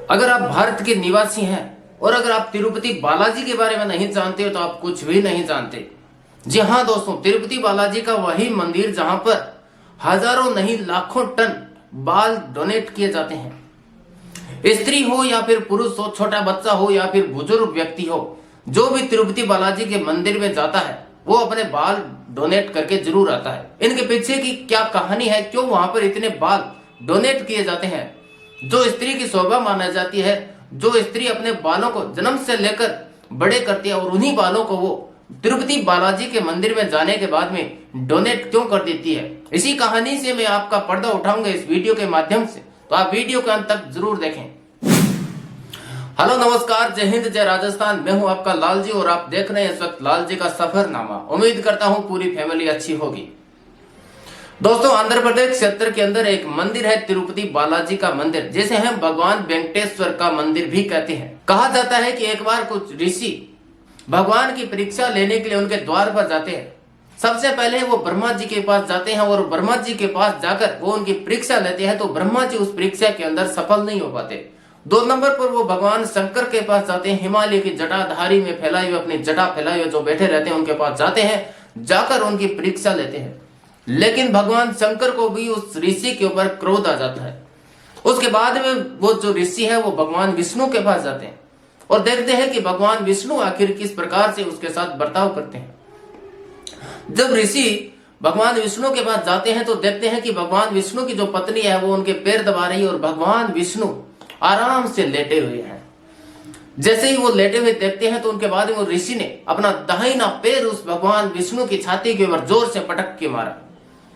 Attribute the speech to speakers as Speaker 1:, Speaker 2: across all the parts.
Speaker 1: अगर आप भारत के निवासी हैं और अगर आप तिरुपति बालाजी के बारे में नहीं जानते हो तो आप कुछ भी नहीं जानते। जी हाँ दोस्तों, तिरुपति बालाजी का वही मंदिर जहां पर हजारों नहीं लाखों टन बाल डोनेट किए जाते हैं। स्त्री हो या फिर पुरुष हो, छोटा बच्चा हो या फिर बुजुर्ग व्यक्ति हो, जो भी तिरुपति बालाजी के मंदिर में जाता है वो अपने बाल डोनेट करके जरूर आता है। इनके पीछे की क्या कहानी है, क्यों वहां पर इतने बाल डोनेट किए जाते हैं? जो स्त्री की शोभा माना जाती है, जो स्त्री अपने बालों को जन्म से लेकर बड़े करती है और उन्हीं बालों को वो तिरुपति बालाजी के मंदिर में जाने के बाद में डोनेट क्यों कर देती है, इसी कहानी से मैं आपका पर्दा उठाऊंगा इस वीडियो के माध्यम से। तो आप वीडियो के अंत तक जरूर देखें। हेलो नमस्कार, जय हिंद जय राजस्थान। मैं हूं आपका लाल जी और आप देख रहे हैं इस वक्त लाल जी का सफरनामा। उम्मीद करता हूं पूरी फैमिली अच्छी होगी। दोस्तों, आंध्र प्रदेश क्षेत्र के अंदर एक मंदिर है तिरुपति बालाजी का मंदिर, जिसे हम भगवान वेंकटेश्वर का मंदिर भी कहते हैं। कहा जाता है कि एक बार कुछ ऋषि भगवान की परीक्षा लेने के लिए उनके द्वार पर जाते हैं। सबसे पहले वो ब्रह्मा जी के पास जाते हैं और ब्रह्मा जी के पास जाकर वो उनकी परीक्षा लेते हैं, तो ब्रह्मा जी उस परीक्षा के अंदर सफल नहीं हो पाते। 2 नंबर पर वो भगवान शंकर के पास जाते हैं। हिमालय की जटाधारी में फैलाए हुए, अपनी जटा फैलाए हुए जो बैठे रहते हैं उनके पास जाते हैं, जाकर उनकी परीक्षा लेते हैं। लेकिन भगवान शंकर को भी उस ऋषि के ऊपर क्रोध आ जाता है। उसके बाद में वो जो ऋषि है वो भगवान विष्णु के पास जाते हैं और देखते हैं कि भगवान विष्णु आखिर किस प्रकार से उसके साथ बर्ताव करते हैं। जब ऋषि भगवान विष्णु के पास जाते हैं तो देखते हैं कि भगवान विष्णु की जो पत्नी है वो उनके पैर दबा रही है और भगवान विष्णु आराम से लेटे हुए हैं। जैसे ही वो लेटे हुए देखते हैं तो उनके बाद में वो ऋषि ने अपना दाहिना पैर उस भगवान विष्णु की छाती के ऊपर जोर से पटक के मारा।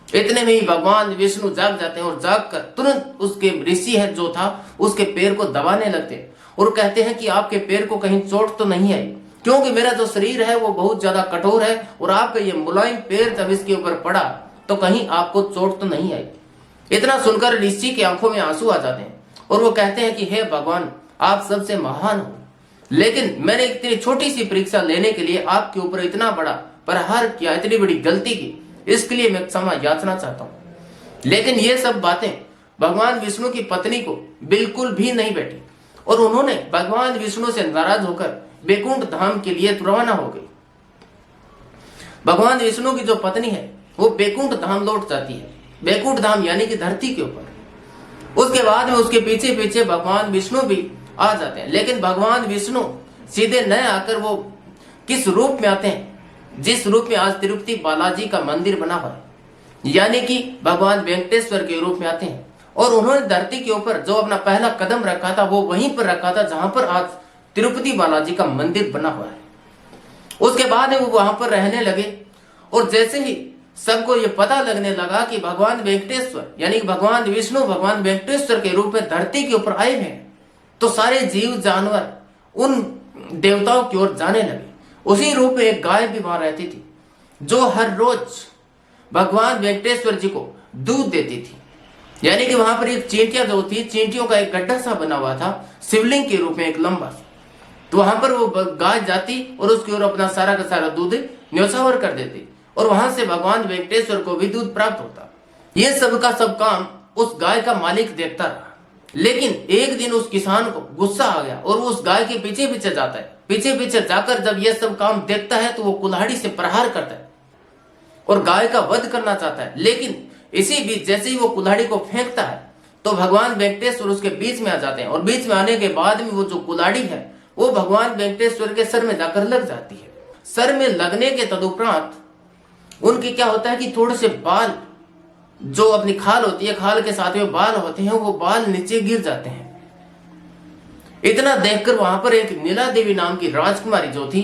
Speaker 1: इतने में ही भगवान विष्णु जाग जाते हैं और जाग कर तुरंत उसके ऋषि है जो था उसके पैर को दबाने लगते हैं और कहते हैं कि आपके पैर को कहीं चोट तो नहीं आई, क्योंकि मेरा जो शरीर है वो बहुत ज्यादा कठोर है और आपका ये मुलायम पैर जब इसके ऊपर पड़ा तो कहीं आपको चोट तो नहीं आई। इतना सुनकर ऋषि की आंखों में आंसू आ जाते हैं और वो कहते हैं कि हे भगवान, आप सबसे महान हो, लेकिन मैंने इतनी छोटी सी परीक्षा लेने के लिए आपके ऊपर इतना बड़ा प्रहार किया, इतनी बड़ी गलती की, इसके लिए मैं क्षमा याचना चाहता हूं। लेकिन ये सब बातें भगवान विष्णु की पत्नी को बिल्कुल भी नहीं बैठी और उन्होंने भगवान विष्णु से नाराज होकर बैकुंठ धाम के लिए रवाना हो गई। भगवान विष्णु की जो पत्नी है वो बैकुंठ धाम लौट जाती है, बैकुंठ धाम यानी कि धरती के ऊपर। उसके बाद में उसके पीछे पीछे भगवान विष्णु भी आ जाते हैं, लेकिन भगवान विष्णु सीधे न आकर वो किस रूप में आते हैं, जिस रूप में आज तिरुपति बालाजी का मंदिर बना हुआ है, यानी कि भगवान वेंकटेश्वर के रूप में आते हैं। और उन्होंने धरती के ऊपर जो अपना पहला कदम रखा था वो वहीं पर रखा था जहां पर आज तिरुपति बालाजी का मंदिर बना हुआ है। उसके बाद वो वहां पर रहने लगे और जैसे ही सबको ये पता लगने लगा कि भगवान वेंकटेश्वर यानी कि भगवान विष्णु भगवान वेंकटेश्वर के रूप में धरती के ऊपर आए हैं, तो सारे जीव जानवर उन देवताओं की ओर जाने लगे। उसी रूप में एक गाय भी वहां रहती थी जो हर रोज भगवान वेंकटेश्वर जी को दूध देती थी, यानी कि वहां पर एक चींटियां जो थी, चींटियों का एक गड्ढा सा बना हुआ था शिवलिंग के रूप में एक लंबा सा, तो वहां पर वो गाय जाती और उसकी ओर अपना सारा का सारा दूध न्योछावर कर देती और वहां से भगवान वेंकटेश्वर को भी दूध प्राप्त होता। ये सब का सब काम उस गाय का मालिक देखता रहा। लेकिन एक दिन उस किसान को गुस्सा आ गया और वो उस गाय के पीछे पीछे जाता है। पीछे पीछे जाकर जब ये सब काम देखता है तो वो कुल्हाड़ी से प्रहार करता है और गाय का वध करना चाहता है। लेकिन इसी बीच जैसे ही वो कुल्हाड़ी को फेंकता है तो भगवान वेंकटेश्वर उसके बीच में आ जाते हैं और बीच में आने के बाद में वो जो कुल्हाड़ी है वो भगवान वेंकटेश्वर के सर में जाकर लग जाती है। सर में लगने के तदुपरांत उनके क्या होता है कि थोड़े से बाल, जो अपनी खाल होती है, खाल के साथ में बाल होते हैं, वो बाल नीचे गिर जाते हैं। इतना देखकर वहां पर एक नीला देवी नाम की राजकुमारी जो थी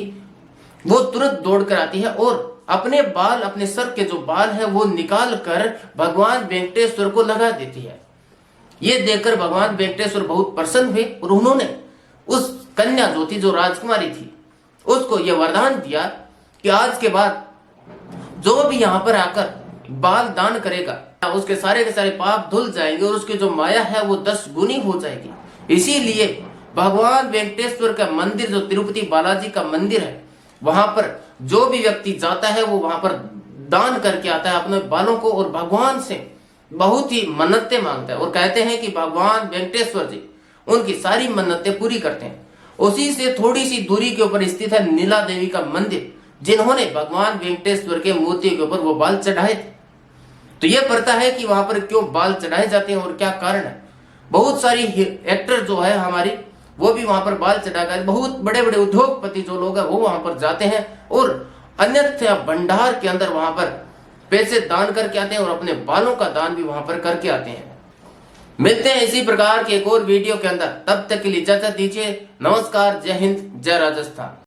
Speaker 1: वो तुरंत दौड़ कर आती है और अपने बाल, अपने सर के जो बाल है वो निकाल कर भगवान वेंकटेश्वर को लगा देती है। ये देखकर भगवान वेंकटेश्वर बहुत प्रसन्न हुए और उन्होंने उस कन्या जो थी, जो राजकुमारी थी, उसको यह वरदान दिया कि आज के बाद जो भी यहाँ पर आकर बाल दान करेगा उसके सारे के सारे पाप धुल जाएंगे और उसकी जो माया है वो 10 गुनी हो जाएगी। इसीलिए भगवान वेंकटेश्वर का मंदिर, जो तिरुपति बालाजी का मंदिर है, वहां पर जो भी व्यक्ति जाता है वो वहां पर दान करके आता है अपने बालों को और भगवान से बहुत ही मन्नतें मांगता है और कहते हैं कि भगवान वेंकटेश्वर जी उनकी सारी मन्नतें पूरी करते हैं। उसी से थोड़ी सी दूरी के ऊपर स्थित है नीला देवी का मंदिर, जिन्होंने भगवान वेंकटेश्वर के मूर्ति के ऊपर वो बाल चढ़ाए थे। तो ये पता है कि वहां पर क्यों बाल चढ़ाए जाते हैं और क्या कारण है। बहुत सारी एक्टर जो है हमारी, वो भी वहां पर बाल चढ़ाकर, बहुत बड़े बड़े उद्योगपति जो लोग हैं वो वहां पर जाते हैं और अन्यथा भंडार के अंदर वहां पर पैसे दान करके आते हैं और अपने बालों का दान भी वहां पर करके आते हैं। मिलते हैं इसी प्रकार के एक और वीडियो के अंदर, तब तक के लिए इजाजत दीजिए। नमस्कार, जय हिंद, जय राजस्थान।